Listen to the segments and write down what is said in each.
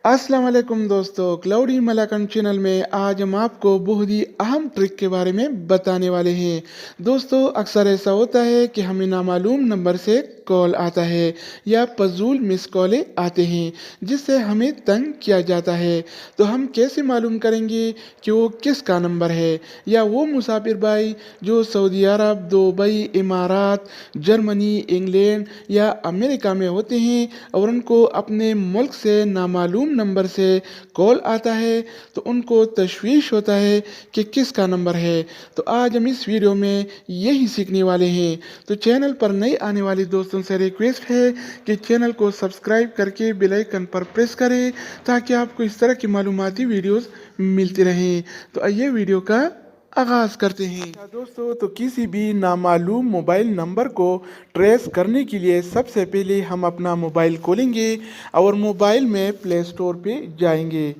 अस्सलाम वालेकुम दोस्तों, क्लाउडी मलाकन चैनल में आज हम आपको बहुत ही अहम ट्रिक के बारे में बताने वाले हैं। दोस्तों, अक्सर ऐसा होता है कि हमें नामालूम नंबर से कॉल आता है या फजूल मिस कॉलें आते हैं जिससे हमें तंग किया जाता है। तो हम कैसे मालूम करेंगे कि वो किसका नंबर है, या वो मुसाफिर भाई जो सऊदी अरब, दुबई, इमारात, जर्मनी, इंग्लैंड या अमेरिका में होते हैं और उनको अपने मुल्क से नामालूम नंबर से कॉल आता है, तो उनको तशवीश होता है कि किसका नंबर है। तो आज हम इस वीडियो में यही सीखने वाले हैं। तो चैनल पर नए आने वाले दोस्तों से रिक्वेस्ट है कि चैनल को सब्सक्राइब करके बेल आइकन पर प्रेस करें ताकि आपको इस तरह की मालूमाती वीडियोस मिलती रहें। तो आइए वीडियो का आगाज करते हैं। दोस्तों, तो किसी भी नामालूम मोबाइल नंबर को ट्रेस करने के लिए सबसे पहले हम अपना मोबाइल खोलेंगे और मोबाइल में प्ले स्टोर पे जाएंगे।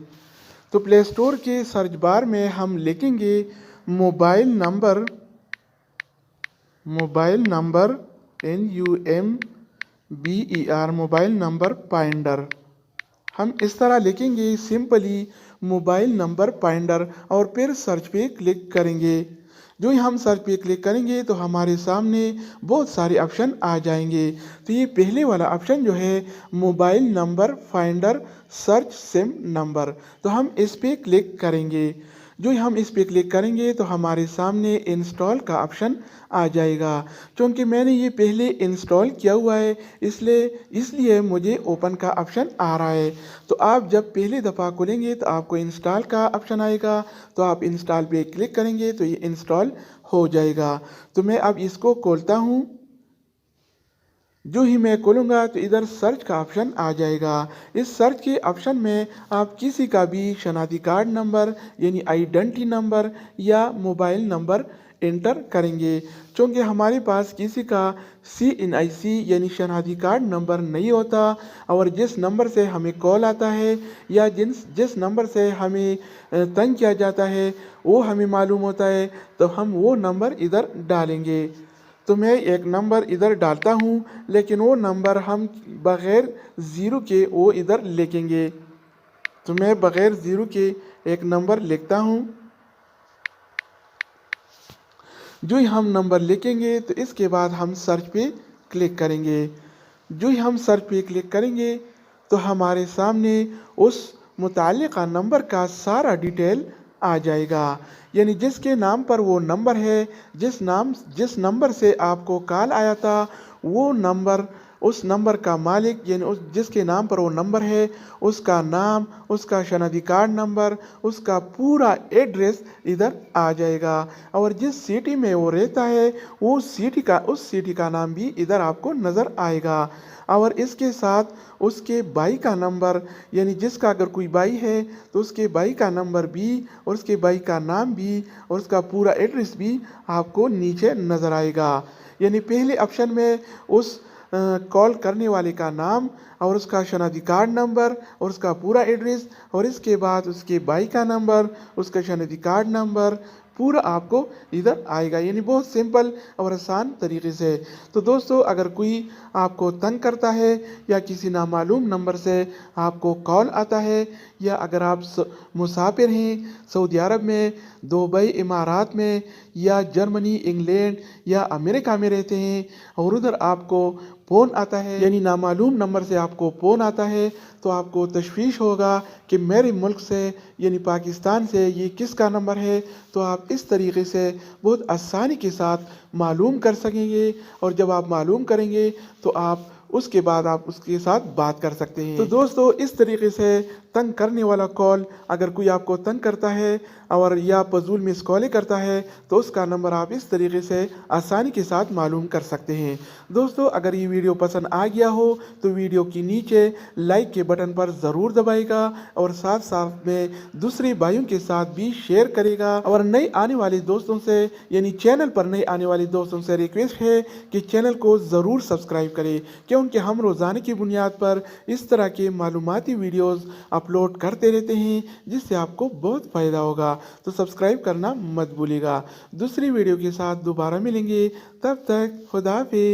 तो प्ले स्टोर के सर्च बार में हम लिखेंगे mobile number NUMBER, mobile number finder. हम इस तरह लिखेंगे सिंपली मोबाइल नंबर फाइंडर और फिर सर्च पे क्लिक करेंगे। जो ही हम सर्च पे क्लिक करेंगे तो हमारे सामने बहुत सारे ऑप्शन आ जाएंगे। तो ये पहले वाला ऑप्शन जो है mobile number finder search SIM number, तो हम इस पे क्लिक करेंगे। जो ही हम इस पे क्लिक करेंगे तो हमारे सामने इंस्टॉल का ऑप्शन आ जाएगा। क्योंकि मैंने ये पहले इंस्टॉल किया हुआ है इसलिए मुझे ओपन का ऑप्शन आ रहा है। तो आप जब पहली दफ़ा खोलेंगे तो आपको इंस्टॉल का ऑप्शन आएगा, तो आप इंस्टॉल पे क्लिक करेंगे तो ये इंस्टॉल हो जाएगा। तो मैं अब इसको खोलता हूँ। जो ही मैं खोलूँगा तो इधर सर्च का ऑप्शन आ जाएगा। इस सर्च के ऑप्शन में आप किसी का भी शनाख्ती कार्ड नंबर यानी आइडेंटिटी नंबर या मोबाइल नंबर एंटर करेंगे। क्योंकि हमारे पास किसी का CNIC यानी शनाख्ती कार्ड नंबर नहीं होता और जिस नंबर से हमें कॉल आता है या जिस नंबर से हमें तंग किया जाता है वो हमें मालूम होता है, तो हम वो नंबर इधर डालेंगे। तो मैं एक नंबर इधर डालता हूँ, लेकिन वो नंबर हम बग़ैर ज़ीरो के वो इधर लिखेंगे। तो मैं बग़ैर ज़ीरो के एक नंबर लिखता हूँ। जो ही हम नंबर लिखेंगे तो इसके बाद हम सर्च पे क्लिक करेंगे। जो ही हम सर्च पे क्लिक करेंगे तो हमारे सामने उस मुताल्लिका नंबर का सारा डिटेल आ जाएगा। यानी जिसके नाम पर वो नंबर है, जिस नंबर से आपको कॉल आया था, वो नंबर, उस नंबर का मालिक यानी जिसके नाम पर वो नंबर है, उसका नाम, उसका शनाख्ती कार्ड नंबर, उसका पूरा एड्रेस इधर आ जाएगा। और जिस सिटी में वो रहता है उस सिटी का नाम भी इधर आपको नज़र आएगा। और इसके साथ उसके भाई का नंबर, यानी जिसका अगर कोई भाई है तो उसके भाई का नंबर भी और उसके भाई का नाम भी और उसका पूरा एड्रेस भी आपको नीचे नज़र आएगा। यानी पहले ऑप्शन में उस कॉल करने वाले का नाम और उसका शनाख्ती कार्ड नंबर और उसका पूरा एड्रेस, और इसके बाद उसके भाई का नंबर, उसका शनाख्ती कार्ड नंबर पूरा आपको इधर आएगा। यानी बहुत सिंपल और आसान तरीके से। तो दोस्तों, अगर कोई आपको तंग करता है या किसी नामालूम नंबर से आपको कॉल आता है, या अगर आप मुसाफिर हैं सऊदी अरब में, दुबई, इमारात में या जर्मनी, इंग्लैंड या अमेरिका में रहते हैं और उधर आपको फ़ोन आता है यानी नामालूम नंबर से आपको फ़ोन आता है, तो आपको तशवीश होगा कि मेरे मुल्क से यानी पाकिस्तान से ये किसका नंबर है। तो आप इस तरीके से बहुत आसानी के साथ मालूम कर सकेंगे, और जब आप मालूम करेंगे तो आप उसके बाद आप उसके साथ बात कर सकते हैं। तो दोस्तों, इस तरीके से तंग करने वाला कॉल अगर कोई आपको तंग करता है और या फजूल मिस कॉलें करता है तो उसका नंबर आप इस तरीके से आसानी के साथ मालूम कर सकते हैं। दोस्तों, अगर ये वीडियो पसंद आ गया हो तो वीडियो के नीचे लाइक के बटन पर ज़रूर दबाएगा और साथ साथ में दूसरे भाइयों के साथ भी शेयर करेगा। और नए आने वाले दोस्तों से यानी चैनल पर नए आने वाले दोस्तों से रिक्वेस्ट है कि चैनल को ज़रूर सब्सक्राइब करें, क्योंकि हम रोज़ाना की बुनियाद पर इस तरह के मालूमाती वीडियोज़ अपलोड करते रहते हैं जिससे आपको बहुत फ़ायदा होगा। तो सब्सक्राइब करना मत भूलिएगा। दूसरी वीडियो के साथ दोबारा मिलेंगे, तब तक खुदा हाफिज़।